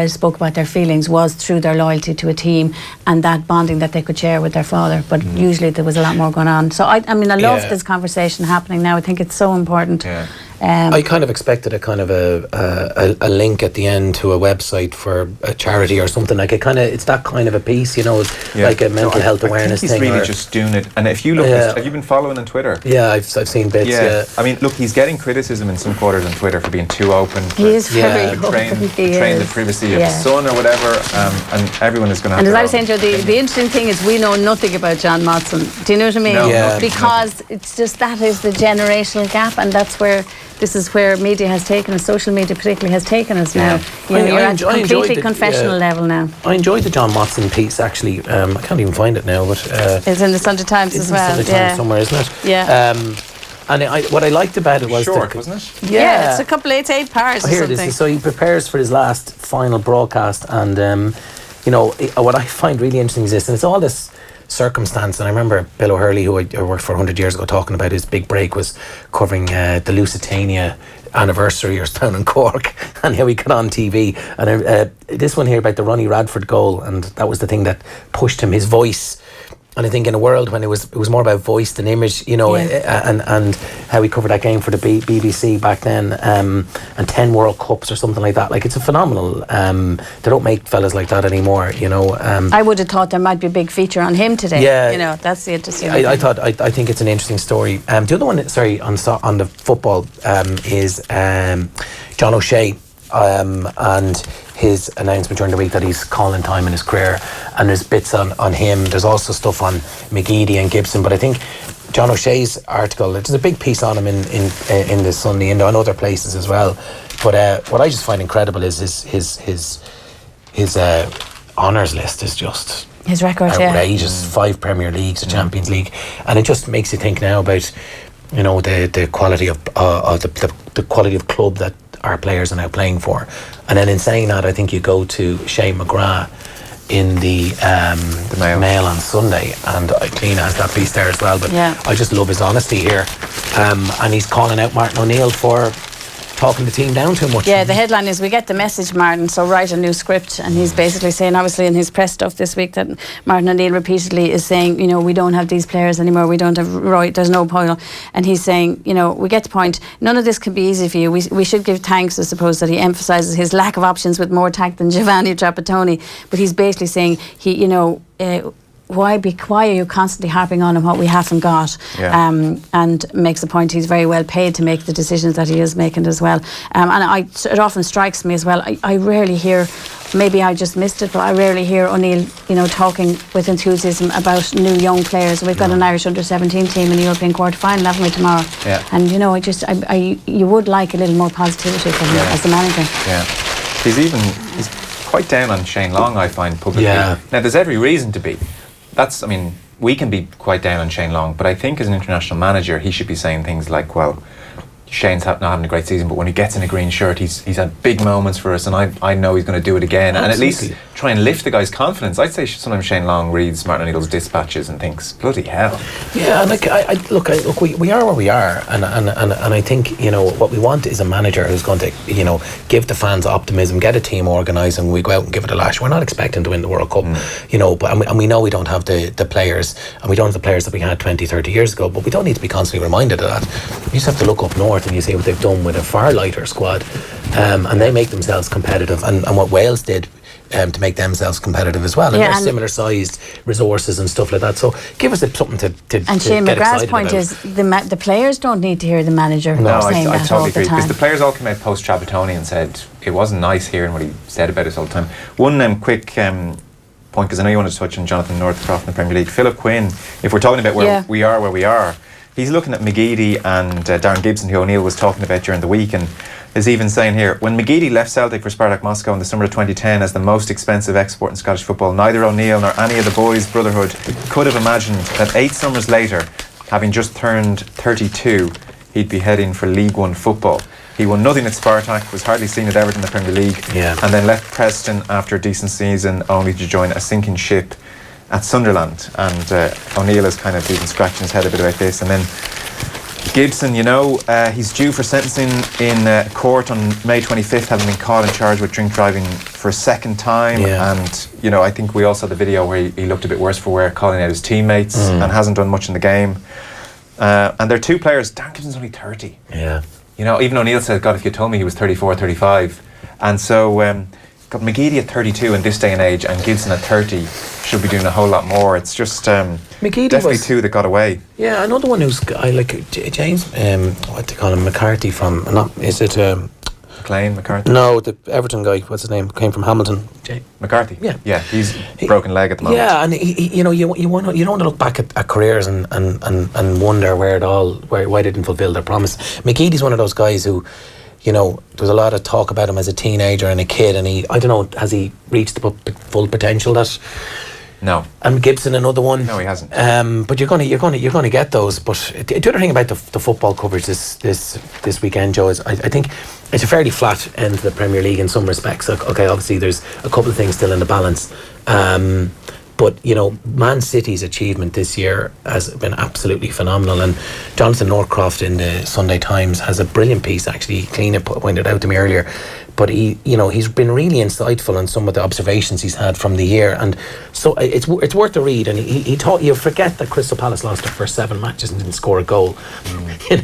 spoke about their feelings was through their loyalty to a team and that bonding that they could share with their father. But usually there was a lot more going on. So I love this conversation happening now. I think it's so important. Yeah. I kind of expected a link at the end to a website for a charity or something like it. It's that kind of a piece, like a mental health awareness thing. He's really just doing it. And if you look, have you been following on Twitter? Yeah, I've seen bits. Yeah. I mean, look, he's getting criticism in some quarters on Twitter for being too open. He is very open. Train the privacy of his son or whatever, and everyone is going to have. And as I was saying, Joe, the interesting thing is we know nothing about John Motson. Do you know what I mean? No, yeah. Because it's just that is the generational gap, and that's where. This is where media has taken us, social media particularly has taken us now. You're at a completely confessional level now. I enjoyed the John Motson piece, actually. I can't even find it now, but... it's in the Sunday Times as well. It's in the Sunday Times somewhere, isn't it? Yeah. And what I liked about it was... short, wasn't it? Yeah, it's a couple of 8 parts or here something. it is. So he prepares for his last final broadcast, and, what I find really interesting is this, and it's all this circumstance. And I remember Bill O'Hurley, who I worked for 100 years ago, talking about his big break was covering the Lusitania anniversary or down in Cork, and how he got on TV. And this one here about the Ronnie Radford goal, and that was the thing that pushed him, his voice. And I think in a world when it was more about voice than image, and how he covered that game for the BBC back then, and 10 World Cups or something like that. Like, it's a phenomenal. They don't make fellas like that anymore, I would have thought there might be a big feature on him today. Yeah, that's the interesting. I think it's an interesting story. The other one, sorry, on the football, is John O'Shea. And his announcement during the week that he's calling time in his career, and there's bits on him. There's also stuff on McGeady and Gibson, but I think John O'Shea's article, there's a big piece on him in the Sunday and on other places as well. But what I just find incredible is his honours list is just his record, outrageous. 5 Premier Leagues, a Champions League, and it just makes you think now about the quality of the quality of club that our players are now playing for. And then in saying that, I think you go to Shane McGrath in the Mail on Sunday, and Cliona has that piece there as well. But I just love his honesty here. and he's calling out Martin O'Neill for talking the team down too much. Yeah, the headline is "We get the message, Martin, so write a new script." And he's basically saying, obviously in his press stuff this week, that Martin O'Neill repeatedly is saying, we don't have these players anymore, we don't have Roy, there's no point. And he's saying, we get the point, none of this can be easy for you. We should give thanks, I suppose, that he emphasises his lack of options with more tact than Giovanni Trapattoni. But he's basically saying why are you constantly harping on what we haven't got? And makes the point he's very well paid to make the decisions that he is making as well. It often strikes me as well, I rarely hear, maybe I just missed it, but I rarely hear O'Neill talking with enthusiasm about new young players. We've got an Irish under-17 team in the European quarter-final, haven't we, tomorrow? And you would like a little more positivity from him as the manager. He's quite down on Shane Long, I find, publicly. Now there's every reason to be. We can be quite down on Shane Long, but I think as an international manager, he should be saying things like, well, Shane's not having a great season, but when he gets in a green shirt, he's had big moments for us, and I know he's going to do it again. And at least try and lift the guy's confidence. I'd say sometimes Shane Long reads Martin O'Neill's dispatches and thinks, bloody hell. Yeah, and look, we are where we are, and I think what we want is a manager who's going to give the fans optimism, get a team organised, and we go out and give it a lash. We're not expecting to win the World Cup, but we know we don't have the players, and we don't have the players that we had 20, 30 years ago, but we don't need to be constantly reminded of that. You just have to look up north and you see what they've done with a far lighter squad, and they make themselves competitive, and what Wales did to make themselves competitive as well, and they're similar sized resources and stuff like that, so give us something to and Shane McGrath's point about. Is the players don't need to hear the manager saying I that totally all agree, the time. because the players all came out post Trapattoni and said it wasn't nice hearing what he said about us all the time. One quick point, because I know you wanted to touch on Jonathan Northcroft in the Premier League. Philip Quinn, if we're talking about where we are, he's looking at McGeady and Darren Gibson, who O'Neill was talking about during the week, and is even saying here, when McGeady left Celtic for Spartak Moscow in the summer of 2010 as the most expensive export in Scottish football, neither O'Neill nor any of the boys' brotherhood could have imagined that 8 summers later, having just turned 32, he'd be heading for League One football. He won nothing at Spartak, was hardly seen at Everton in the Premier League, and then left Preston after a decent season, only to join a sinking ship at Sunderland. And O'Neill has kind of been scratching his head a bit about this. And then Gibson, he's due for sentencing in court on May 25th, having been caught and charged with drink driving for a second time. And I think we all saw the video where he looked a bit worse for wear, calling out his teammates, and hasn't done much in the game. And there are 2 players. Darren Gibson's only 30. Even O'Neill said, God, if you told me he was 34, 35. And so got McGeady at 32 in this day and age, and Gibson at 30 should be doing a whole lot more. It's just definitely 2 that got away. Yeah, another one who's James, what do you call him, McCarthy from, McLean, McCarthy? No, the Everton guy, what's his name, came from Hamilton. McCarthy? Yeah, he's broken leg at the moment. Yeah, and you don't want to look back at careers and wonder why they didn't fulfil their promise. McGeady's one of those guys who, there was a lot of talk about him as a teenager and a kid, and has he reached the full potential that? No. And Gibson, another one. No, he hasn't. But you're gonna get those. But the other thing about the football coverage this weekend, Joe, is I think it's a fairly flat end to the Premier League in some respects. Okay, obviously there's a couple of things still in the balance. But Man City's achievement this year has been absolutely phenomenal, and Jonathan Northcroft in the Sunday Times has a brilliant piece. Actually, Cliona pointed out to me earlier, but he's been really insightful on some of the observations he's had from the year, and so it's worth a read. And he taught you forget that Crystal Palace lost their first 7 matches and didn't score a goal, and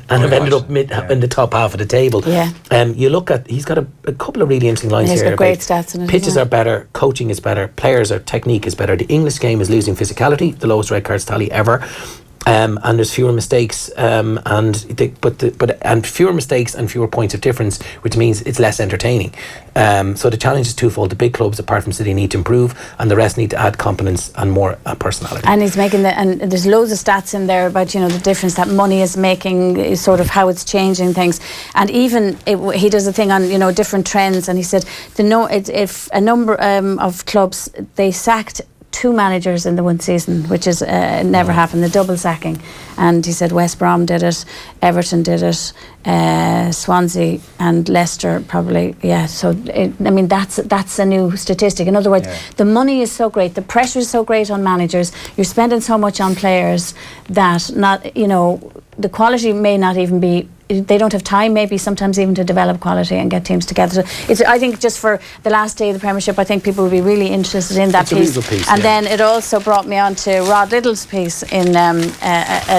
have ended up in the top half of the table. You look at, he's got a couple of really interesting lines here. He's got great stats in it. Pitches are better, coaching is better, technique is better. The English game is losing physicality, the lowest red cards tally ever. And there's fewer mistakes, and fewer mistakes and fewer points of difference, which means it's less entertaining. So the challenge is twofold. The big clubs, apart from City, need to improve, and the rest need to add competence and more personality. And he's making and there's loads of stats in there about the difference that money is making, sort of how it's changing things. And even he does a thing on different trends, and he said if a number of clubs, they sacked 2 managers in the one season, which is never happened, the double sacking. And he said West Brom did it, Everton did it, Swansea and Leicester probably. Yeah, so that's a new statistic. In other words, the money is so great, the pressure is so great on managers. You're spending so much on players that the quality may not even be. They don't have time, maybe sometimes even to develop quality and get teams together. So I think just for the last day of the Premiership, I think people will be really interested in that piece. And then it also brought me on to Rod Little's piece in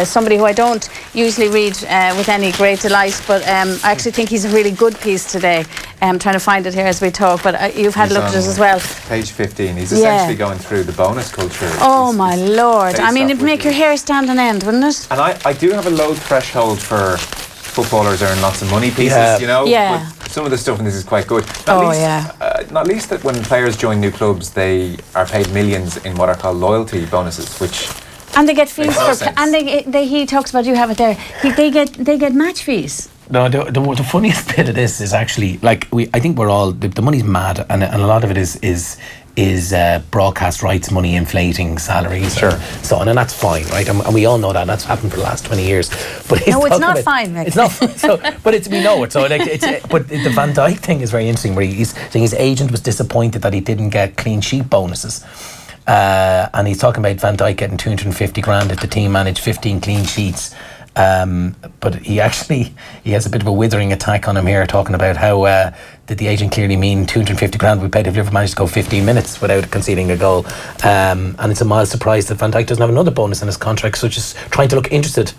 somebody who I don't usually read with any great delight, but I actually think he's a really good piece today. I'm trying to find it here as we talk, but you've had a look at it as well. Page 15. He's essentially going through the bonus culture. Oh my lord! I mean, it'd make your hair stand on end, wouldn't it? And I do have a low threshold for footballers earn lots of money pieces, but some of the stuff in this is quite good. Not least that when players join new clubs, they are paid millions in what are called loyalty bonuses, which and they get fees and he talks about, you have it there, they get match fees. No, the funniest bit of this is actually, like, I think we're all, the money's mad, and a lot of it is broadcast rights money inflating salaries, and so on, and that's fine, right? And we all know that, and that's happened for the last 20 years. But no, it's not fine, Mick. It's not. So, but we know it. So, but the Van Dijk thing is very interesting, where he's saying his agent was disappointed that he didn't get clean sheet bonuses, and he's talking about Van Dijk getting 250 grand if the team managed 15 clean sheets. But he has a bit of a withering attack on him here, talking about how did the agent clearly mean 250 grand we paid if Liverpool managed to go 15 minutes without conceding a goal, and it's a mild surprise that Van Dijk doesn't have another bonus in his contract, such as trying to look interested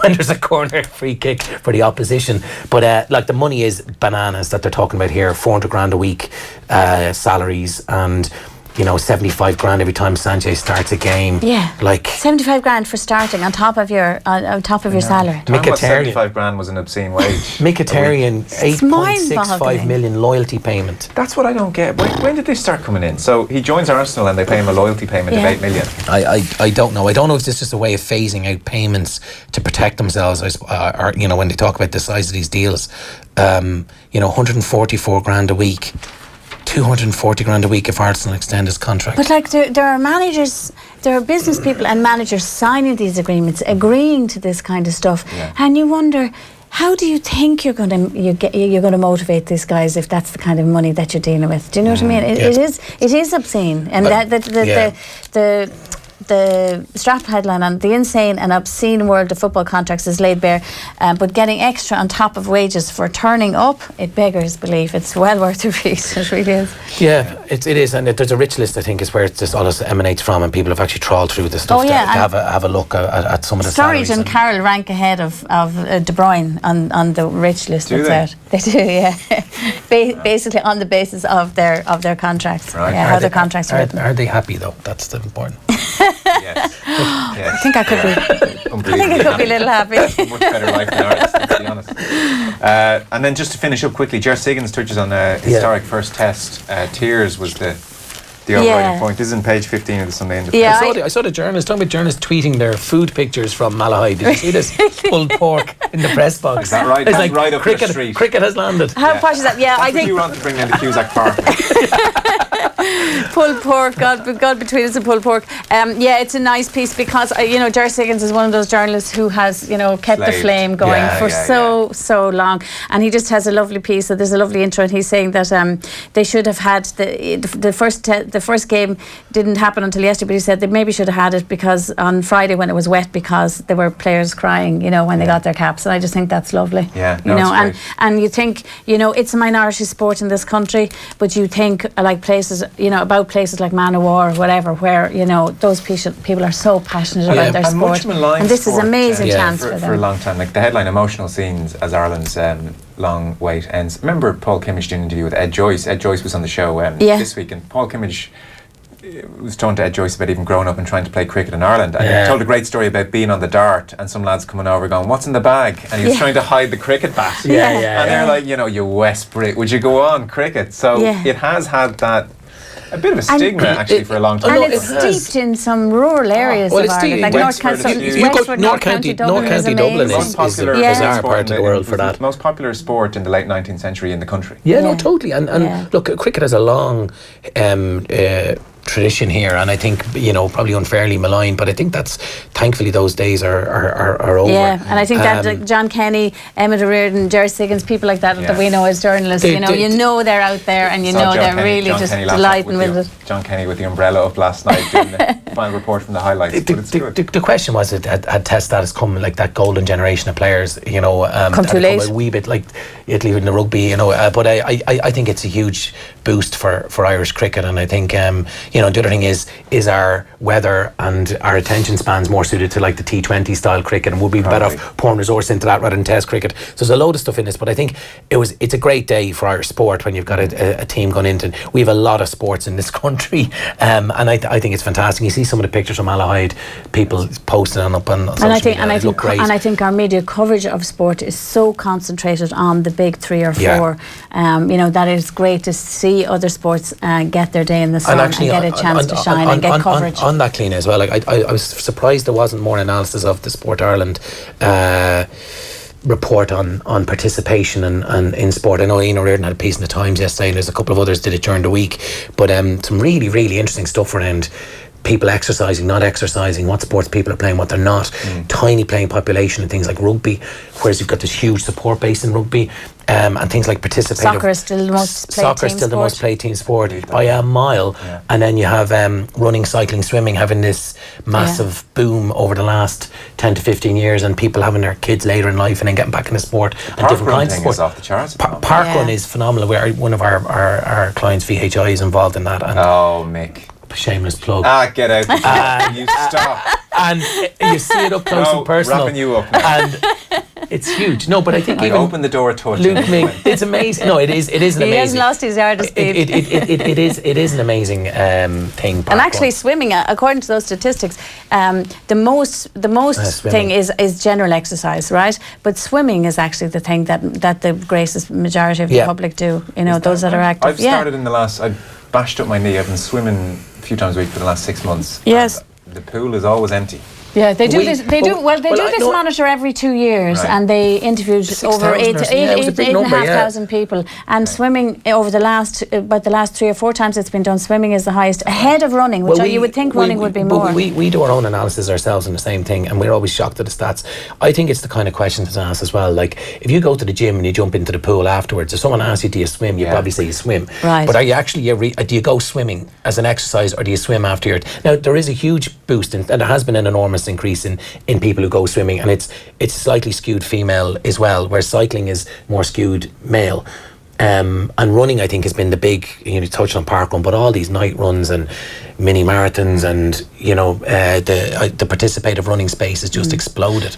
when there's a corner free kick for the opposition. But like, the money is bananas that they're talking about here. 400 grand a week salaries, and 75 grand every time Sanchez starts a game. Yeah, like 75 grand for starting on top of your salary. Mkhitaryan, 75 grand was an obscene wage. Mkhitaryan, 8.65 million loyalty payment. That's what I don't get. When did they start coming in? So he joins Arsenal and they pay him a loyalty payment of 8 million. I don't know. I don't know if this is just a way of phasing out payments to protect themselves, or when they talk about the size of these deals. 144 grand a week. 240 grand a week if Arsenal extend his contract. But like, there are managers, there are business people and managers signing these agreements, agreeing to this kind of stuff, and you wonder, how do you think you're going to motivate these guys if that's the kind of money that you're dealing with? Do you know what I mean? It is obscene, and the strap headline on the insane and obscene world of football contracts is laid bare, but getting extra on top of wages for turning up, it beggars belief. It's well worth a read. It really is. Yeah, it is, and there's a rich list, I think, is where this all this emanates from, and people have actually trawled through the stuff to have a look at some of the Sturridge salaries. and Carroll rank ahead of De Bruyne on the rich list. Do that's they? Out. They do, yeah. Basically on the basis of their contracts. Right. Yeah, how their contracts are written. Are they happy though? That's the important. Yes. I think I could be a little happy. Much better life than ours, let's be honest. And then just to finish up quickly, Ger Siggins touches on a historic first test. Tears was the overriding point. This is on page 15 of the Sunday Independent. I saw the journalists talking about journalists tweeting their food pictures from Malahide. Did you see this? Pulled pork in the press box. Is that right? It's like right up the street. Cricket has landed. How posh is that? Yeah, I think you want to bring in the Cusack Park. Pulled pork, God between us and pulled pork. It's a nice piece because Ger Siggins is one of those journalists who has kept the flame going for so long, and he just has a lovely piece. So there's a lovely intro, and he's saying that they should have had the first game didn't happen until yesterday, but he said they maybe should have had it because on Friday when it was wet, because there were players crying when they got their caps, and I just think that's lovely. And you think it's a minority sport in this country, but you think like places about places like Man of War or whatever, where those people are so passionate about their sport, and this is an amazing chance for them. For a long time, like the headline emotional scenes as Ireland's long wait ends. Remember Paul Kimmage doing an interview with Ed Joyce. Ed Joyce was on the show this week, and Paul Kimmage was talking to Ed Joyce about even growing up and trying to play cricket in Ireland, and he told a great story about being on the dart and some lads coming over going, "What's in the bag?" and he was trying to hide the cricket bat. And they're like, you West Brit, would you go on cricket? So it has had that a bit of a stigma actually for a long time. And it's steeped in some rural areas of Ireland, like North County Dublin is Dublin most popular bizarre part of the world for that. Most popular sport in the late 19th century in the country. Totally. And look, cricket has a long tradition here, and I think probably unfairly maligned, but I think that's thankfully those days are over. Yeah, and I think that John Kenny, Emma Reardon, Jerry Siggins, people like that we know as journalists, you know they're out there, and you know they're really just delighting with it. John Kenny with the umbrella up last night doing the final report from the highlights. The question was, had Test status come like that golden generation of players, come too late, a wee bit like Italy in the rugby, but I think it's a huge boost for Irish cricket, and I think the other thing is our weather and our attention spans more suited to like the T20 style cricket, and would be better off pouring resource into that rather than Test cricket. So there's a load of stuff in this, but I think it's a great day for Irish sport when you've got a team going into. We have a lot of sports in this country, and I think it's fantastic. You see some of the pictures from Malahide, people posting on up on social media, and I think our media coverage of sport is so concentrated on the big 3 or 4. That is great to see other sports get their day in the sun and get a chance to shine and get coverage. On that, Cliona, as well, like I was surprised there wasn't more analysis of the Sport Ireland report on participation and in sport. I know Ian O'Riordan had a piece in the Times yesterday, and there's a couple of others did it during the week, but some really, really interesting stuff around people exercising, not exercising, what sports people are playing, what they're not, tiny playing population and things like rugby, whereas you've got this huge support base in rugby, and things like participative. Soccer is still the most played team sport by a mile, and then you have running, cycling, swimming having this massive boom over the last 10 to 15 years, and people having their kids later in life and then getting back into sport and different kinds of sport. Is off the charts. Parkrun is phenomenal. One of our clients, VHI, is involved in that. And Mick. Shameless plug. Get out. You stop. And you see it up close and personal. Wrapping you up now. And it's huge. No, but I think even open the door a touch. Luke, it's amazing. No, it is an amazing. He hasn't lost his yard of speed. It is an amazing thing. And actually, swimming, according to those statistics, the most thing is general exercise, right? But swimming is actually the thing that the greatest majority of the public do. Those that are active. I've started I bashed up my knee. I've been swimming a few times a week for the last 6 months. Yes. The pool is always empty. Yeah, they do this. They do this monitor every 2 years, and they interviewed over 8,500 people. And swimming over the last 3 or 4 times it's been done, swimming is the highest, ahead of running, which you would think running would be more. We do our own analysis ourselves on the same thing, and we're always shocked at the stats. I think it's the kind of question to ask as well. Like, if you go to the gym and you jump into the pool afterwards, if someone asks you, do you swim? You probably say you swim. Right. But are you actually do you go swimming as an exercise, or do you swim after your? Now there is a huge boost, and there has been an enormous increase in people who go swimming, and it's slightly skewed female as well, where cycling is more skewed male. And running, I think, has been the big, you touched on parkrun, but all these night runs and mini marathons and the participative running space has just exploded,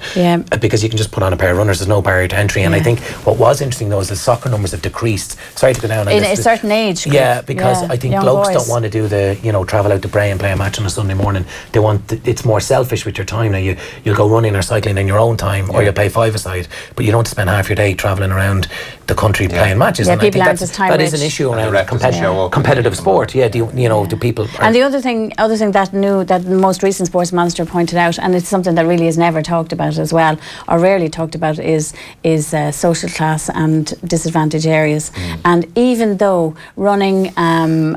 because you can just put on a pair of runners. There's no barrier to entry. And I think what was interesting though is the soccer numbers have decreased. Sorry to go down in a certain age group. Because I think blokes don't want to do the travel out to Bray and play a match on a Sunday morning. They want it's more selfish with your time. Now you'll go running or cycling in your own time, or you'll pay $5 but you don't spend half your day traveling around the country playing matches. And people I aren't think as time that rich. is an issue around competitive sport. Do people? And the other thing that the most recent sports minister pointed out, and it's something that really is never talked about as well, or rarely talked about, is social class and disadvantaged areas. And even though running and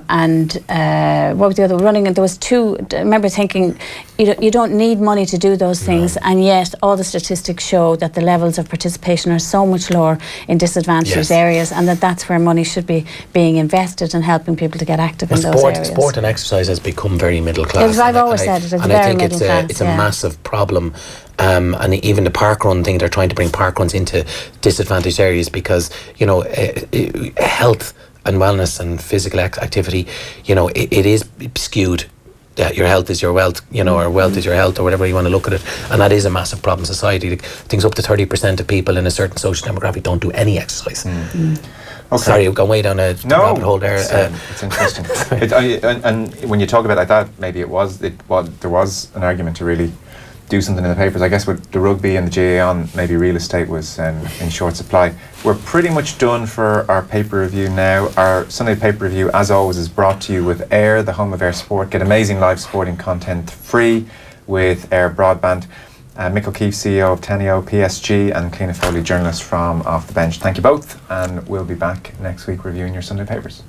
what was the other running? And there was 2. I remember thinking, you don't need money to do those things, and yet all the statistics show that the levels of participation are so much lower in disadvantaged areas, and that's where money should be being invested and helping people to get active in those areas. Sport and exercise has become very middle class. I've always said it. It's very middle class. It's a massive problem. And even the parkrun thing, they're trying to bring parkruns into disadvantaged areas because health and wellness and physical activity, it is skewed. Your health is your wealth, or wealth is your health, or whatever you want to look at it. And that is a massive problem in society. Things up to 30% of people in a certain social demographic don't do any exercise. Okay. Sorry, I've gone way down a rabbit hole there. It's interesting. And when you talk about it like that, maybe there was an argument to really do something in the papers. I guess with the rugby and the GAA on, maybe real estate was in short supply. We're pretty much done for our paper review now. Our Sunday paper review, as always, is brought to you with Air, the home of Air Sport. Get amazing live sporting content free with Air Broadband. Mick O'Keefe, CEO of Teneo, PSG, and Cliona Foley, journalist from Off the Bench. Thank you both, and we'll be back next week reviewing your Sunday papers.